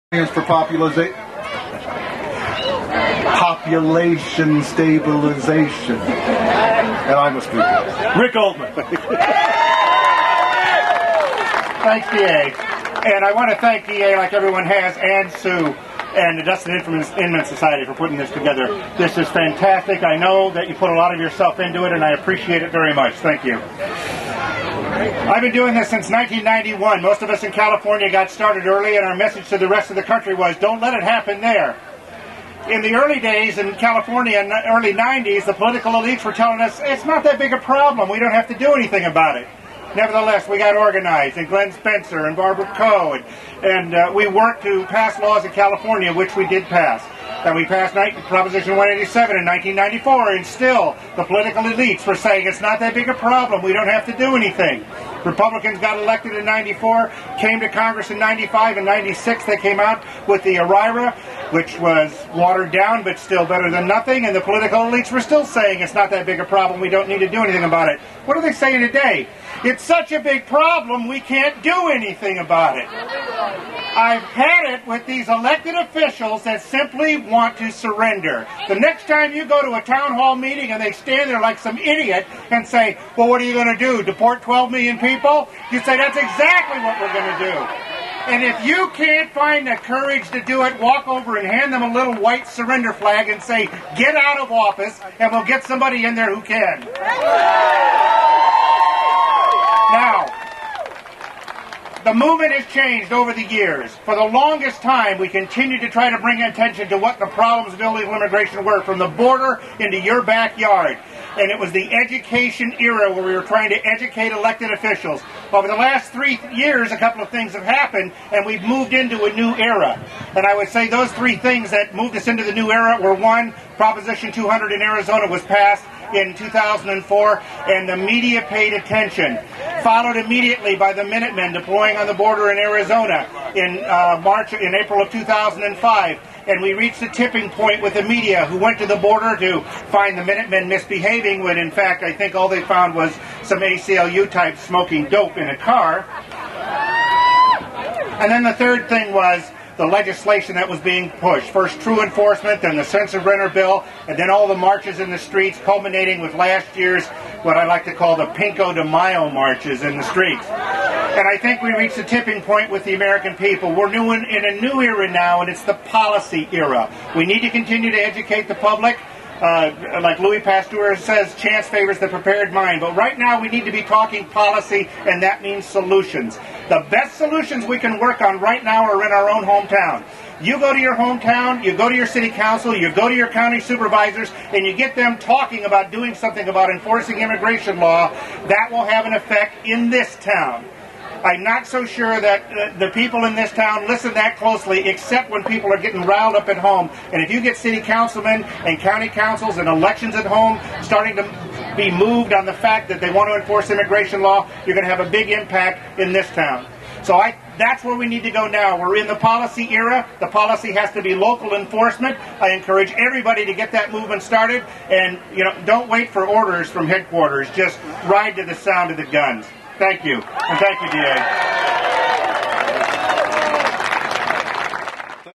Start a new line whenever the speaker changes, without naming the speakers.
For population stabilization. And I'm a speaker.
Rick Oltman. Thanks, DA. And I want to thank DA, like everyone has, and Sue, and the Dustin Inman Society for putting this together. This is fantastic. I know that you put a lot of yourself into it, and I appreciate it very much. Thank you. I've been doing this since 1991. Most of us in California got started early, and our message to the rest of the country was, don't let it happen there. In the early days in California, in the early 90s, the political elites were telling us, it's not that big a problem. We don't have to do anything about it. Nevertheless, we got organized, and Glenn Spencer and Barbara Coe, and we worked to pass laws in California, which we did pass. And we passed Proposition 187 in 1994, and still the political elites were saying it's not that big a problem, we don't have to do anything. Republicans got elected in 94, came to Congress in 95, and 96 they came out with the ERIRA, which was watered down but still better than nothing, and the political elites were still saying it's not that big a problem, we don't need to do anything about it. What are they saying today? It's such a big problem we can't do anything about it. I've had it with these elected officials that simply want to surrender. The next time you go to a town hall meeting and they stand there like some idiot and say, well, what are you going to do, deport 12 million people? You say, that's exactly what we're going to do. And if you can't find the courage to do it, walk over and hand them a little white surrender flag and say, get out of office, and we'll get somebody in there who can. Now, the movement has changed over the years. For the longest time, we continued to try to bring attention to what the problems of illegal immigration were, from the border into your backyard. And it was the education era where we were trying to educate elected officials. Over the last 3 years, a couple of things have happened, and we've moved into a new era. And I would say those 3 things that moved us into the new era were, 1, Proposition 200 in Arizona was passed in 2004, and the media paid attention. Followed immediately by the Minutemen deploying on the border in Arizona in April of 2005. And we reached a tipping point with the media, who went to the border to find the Minutemen misbehaving, when in fact I think all they found was some ACLU types smoking dope in a car. And then the third thing was the legislation that was being pushed. First true enforcement, then the census renter bill, and then all the marches in the streets, culminating with last year's what I like to call the Pinko de Mayo marches in the streets. And I think we reached a tipping point with the American people. We're in a new era now, and it's the policy era. We need to continue to educate the public. Like Louis Pasteur says, chance favors the prepared mind. But right now we need to be talking policy, and that means solutions. The best solutions we can work on right now are in our own hometown. You go to your hometown, you go to your city council, you go to your county supervisors, and you get them talking about doing something about enforcing immigration law. That will have an effect in this town. I'm not so sure that the people in this town listen that closely, except when people are getting riled up at home. And if you get city councilmen and county councils and elections at home starting to be moved on the fact that they want to enforce immigration law, you're going to have a big impact in this town. So that's where we need to go now. We're in the policy era. The policy has to be local enforcement. I encourage everybody to get that movement started. And, don't wait for orders from headquarters. Just ride to the sound of the guns. Thank you. And thank you, DA.